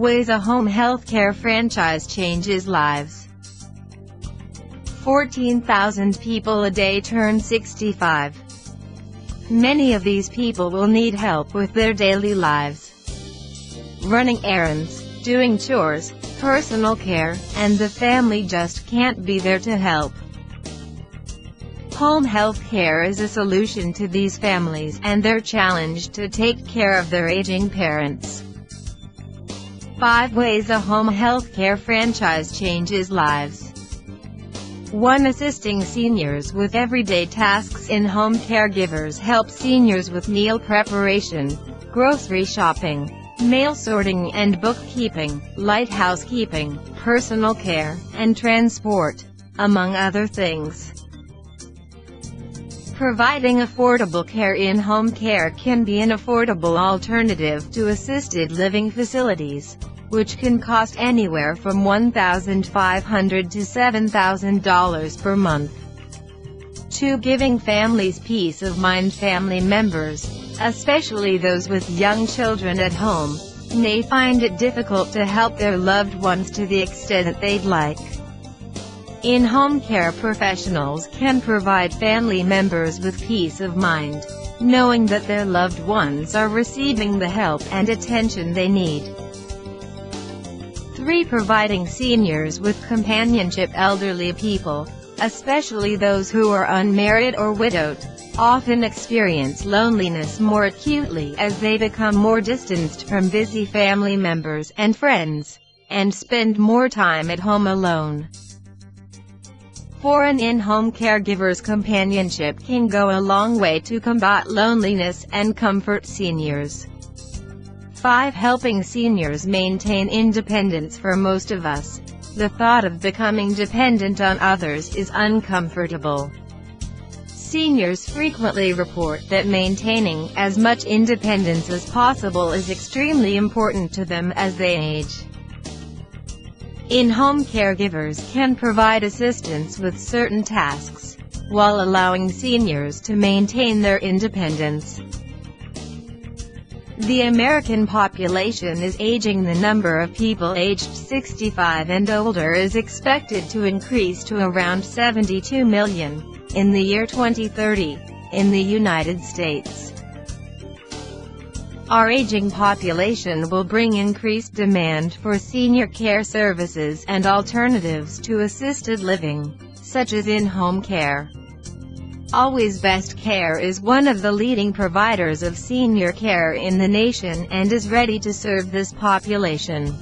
Ways a home healthcare franchise changes lives. 14,000 people a day turn 65. Many of these people will need help with their daily lives. Running errands, doing chores, personal care, and the family just can't be there to help. Home health care is a solution to these families and their challenge to take care of their aging parents. 5 ways a home health care franchise changes lives. 1. Assisting seniors with everyday tasks in home. Caregivers help seniors with meal preparation, grocery shopping, mail sorting and bookkeeping, light housekeeping, personal care, and transport, among other things. Providing affordable care. In-home care can be an affordable alternative to assisted living facilities, which can cost anywhere from $1,500 to $7,000 per month. 2. Giving families peace of mind. Family members, especially those with young children at home, may find it difficult to help their loved ones to the extent they'd like. In-home care professionals can provide family members with peace of mind, knowing that their loved ones are receiving the help and attention they need. 3. Providing seniors with companionship. Elderly people, especially those who are unmarried or widowed, often experience loneliness more acutely as they become more distanced from busy family members and friends, and spend more time at home alone. 4. An in-home caregiver's companionship can go a long way to combat loneliness and comfort seniors. 5. Helping seniors maintain independence. For most of us, the thought of becoming dependent on others is uncomfortable. Seniors frequently report that maintaining as much independence as possible is extremely important to them as they age. In-home caregivers can provide assistance with certain tasks, while allowing seniors to maintain their independence. The American population is aging. The number of people aged 65 and older is expected to increase to around 72 million in the year 2030, in the United States. Our aging population will bring increased demand for senior care services and alternatives to assisted living, such as in-home care. Always Best Care is one of the leading providers of senior care in the nation and is ready to serve this population.